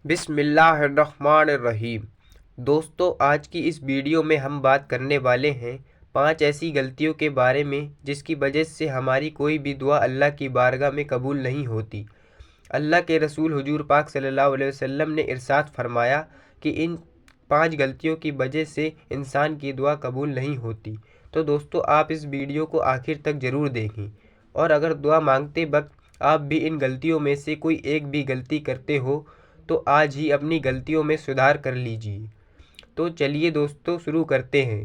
بسم اللہ الرحمن الرحیم۔ دوستو، آج کی اس ویڈیو میں ہم بات کرنے والے ہیں 5 ایسی غلطیوں کے بارے میں جس کی وجہ سے ہماری کوئی بھی دعا اللہ کی بارگاہ میں قبول نہیں ہوتی۔ اللہ کے رسول حضور پاک صلی اللہ علیہ وسلم نے ارشاد فرمایا کہ ان 5 غلطیوں کی وجہ سے انسان کی دعا قبول نہیں ہوتی۔ تو دوستو، آپ اس ویڈیو کو آخر تک ضرور دیکھیں، اور اگر دعا مانگتے وقت آپ بھی ان غلطیوں میں سے کوئی ایک بھی غلطی کرتے ہو تو آج ہی اپنی غلطیوں میں سدھار کر لیجیے۔ تو چلیے دوستو شروع کرتے ہیں۔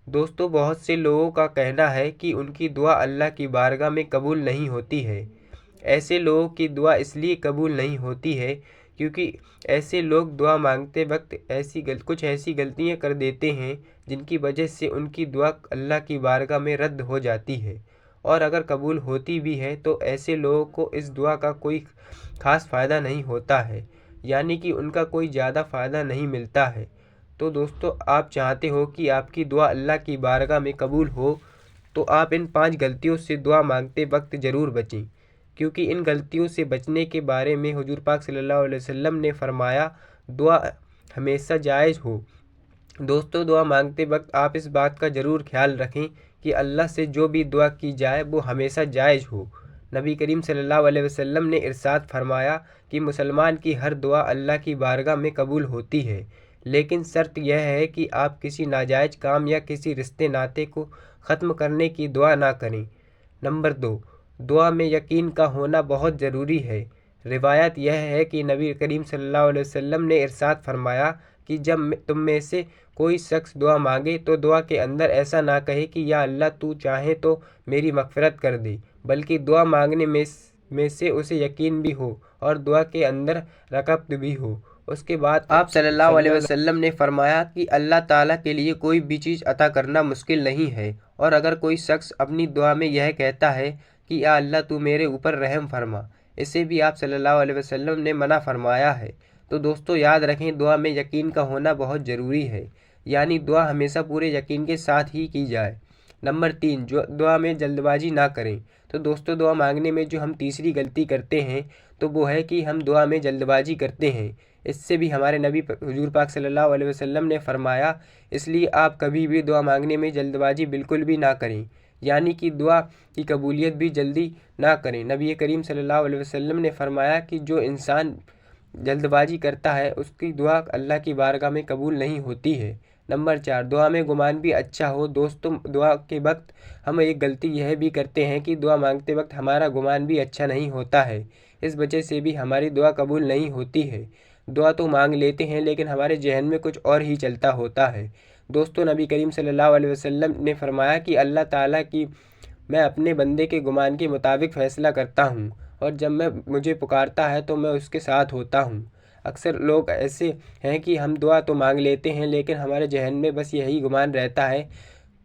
دوستو، بہت سے لوگوں کا کہنا ہے کہ ان کی دعا اللہ کی بارگاہ میں قبول نہیں ہوتی ہے۔ ایسے لوگوں کی دعا اس لیے قبول نہیں ہوتی ہے کیونکہ ایسے لوگ دعا مانگتے وقت کچھ ایسی غلطیاں کر دیتے ہیں جن کی وجہ سے ان کی دعا اللہ کی بارگاہ میں رد ہو جاتی ہے، اور اگر قبول ہوتی بھی ہے تو ایسے لوگوں کو اس دعا کا کوئی خاص فائدہ نہیں ہوتا ہے، یعنی کہ ان کا کوئی زیادہ فائدہ نہیں ملتا ہے۔ تو دوستو، آپ چاہتے ہو کہ آپ کی دعا اللہ کی بارگاہ میں قبول ہو تو آپ ان 5 غلطیوں سے دعا مانگتے وقت ضرور بچیں، کیونکہ ان غلطیوں سے بچنے کے بارے میں حضور پاک صلی اللہ علیہ وسلم نے فرمایا، دعا ہمیشہ جائز ہو۔ دوستو، دعا مانگتے وقت آپ اس بات کا ضرور خیال رکھیں کہ اللہ سے جو بھی دعا کی جائے وہ ہمیشہ جائز ہو۔ نبی کریم صلی اللہ علیہ وسلم نے ارشاد فرمایا کہ مسلمان کی ہر دعا اللہ کی بارگاہ میں قبول ہوتی ہے، لیکن شرط یہ ہے کہ آپ کسی ناجائز کام یا کسی رشتے ناطے کو ختم کرنے کی دعا نہ کریں۔ نمبر 2، دعا میں یقین کا ہونا بہت ضروری ہے۔ روایت یہ ہے کہ نبی کریم صلی اللہ علیہ وسلم نے ارشاد فرمایا کہ جب تم میں سے کوئی شخص دعا مانگے تو دعا کے اندر ایسا نہ کہے کہ یا اللہ تو چاہے تو میری مغفرت کر دے، بلکہ دعا مانگنے میں سے اسے یقین بھی ہو اور دعا کے اندر رغبت بھی ہو۔ اس کے بعد آپ صلی اللہ علیہ وسلم نے فرمایا کہ اللہ تعالیٰ کے لیے کوئی بھی چیز عطا کرنا مشکل نہیں ہے، اور اگر کوئی شخص اپنی دعا میں یہ کہتا ہے کہ یا اللہ تو میرے اوپر رحم فرما، اسے بھی آپ صلی اللہ علیہ وسلم نے منع فرمایا ہے۔ تو دوستو، یاد رکھیں، دعا میں یقین کا ہونا بہت ضروری ہے، یعنی دعا ہمیشہ پورے یقین کے ساتھ ہی کی جائے۔ نمبر 3، دعا میں جلد بازی نہ کریں۔ تو دوستو، دعا مانگنے میں جو ہم تیسری غلطی کرتے ہیں تو وہ ہے کہ ہم دعا میں جلد بازی کرتے ہیں۔ اس سے بھی ہمارے نبی حضور پاک صلی اللہ علیہ وسلم نے فرمایا، اس لیے آپ کبھی بھی دعا مانگنے میں جلد بازی بالکل بھی نہ کریں، یعنی کہ دعا کی قبولیت بھی جلدی نہ کریں۔ نبی کریم صلی اللہ علیہ وسلم نے فرمایا کہ جو انسان جلد بازی کرتا ہے اس کی دعا اللہ کی بارگاہ میں قبول نہیں ہوتی ہے۔ نمبر 4، دعا میں گمان بھی اچھا ہو۔ دوستوں، دعا کے وقت ہم ایک غلطی یہ بھی کرتے ہیں کہ دعا مانگتے وقت ہمارا گمان بھی اچھا نہیں ہوتا ہے، اس وجہ سے بھی ہماری دعا قبول نہیں ہوتی ہے۔ دعا تو مانگ لیتے ہیں لیکن ہمارے ذہن میں کچھ اور ہی چلتا ہوتا ہے۔ دوستو، نبی کریم صلی اللہ علیہ وسلم نے فرمایا کہ اللہ تعالیٰ کی میں اپنے بندے کے گمان کے مطابق فیصلہ کرتا ہوں، اور جب مجھے پکارتا ہے تو میں اس کے ساتھ ہوتا ہوں۔ اکثر لوگ ایسے ہیں کہ ہم دعا تو مانگ لیتے ہیں لیکن ہمارے ذہن میں بس یہی گمان رہتا ہے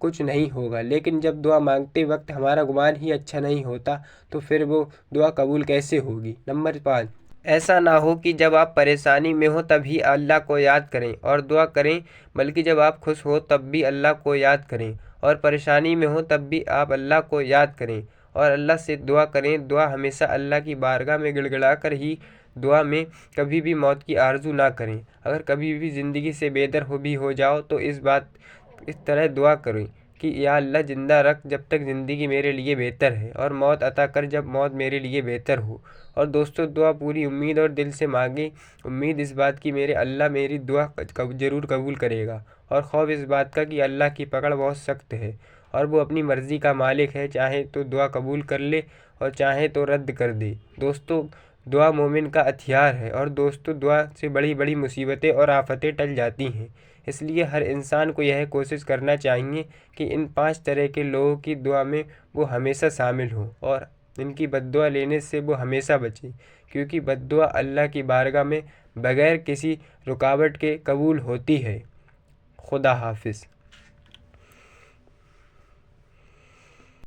کچھ نہیں ہوگا، لیکن جب دعا مانگتے وقت ہمارا گمان ہی اچھا نہیں ہوتا تو پھر وہ دعا قبول کیسے ہوگی۔ نمبر 5، ایسا نہ ہو کہ جب آپ پریشانی میں ہوں تب ہی اللہ کو یاد کریں اور دعا کریں، بلکہ جب آپ خوش ہو تب بھی اللہ کو یاد کریں، اور پریشانی میں ہوں تب بھی آپ اللہ کو یاد کریں اور اللہ سے دعا کریں۔ دعا ہمیشہ اللہ کی بارگاہ میں گڑ گڑا کر ہی دعا میں کبھی بھی موت کی آرزو نہ کریں۔ اگر کبھی بھی زندگی سے بے در ہو جاؤ تو اس طرح دعا کریں کہ یا اللہ زندہ رکھ جب تک زندگی میرے لیے بہتر ہے، اور موت عطا کر جب موت میرے لیے بہتر ہو۔ اور دوستو، دعا پوری امید اور دل سے مانگیں، امید اس بات کی میرے اللہ میری دعا ضرور قبول کرے گا، اور خوف اس بات کا کہ اللہ کی پکڑ بہت سخت ہے اور وہ اپنی مرضی کا مالک ہے، چاہے تو دعا قبول کر لے اور چاہے تو رد کر دے۔ دوستو، دعا مومن کا ہتھیار ہے، اور دوستو، دعا سے بڑی بڑی مصیبتیں اور آفتیں ٹل جاتی ہیں۔ اس لیے ہر انسان کو یہ کوشش کرنا چاہیے کہ ان 5 طرح کے لوگوں کی دعا میں وہ ہمیشہ شامل ہوں، اور ان کی بد دعا لینے سے وہ ہمیشہ بچیں، کیونکہ بد دعا اللہ کی بارگاہ میں بغیر کسی رکاوٹ کے قبول ہوتی ہے۔ خدا حافظ۔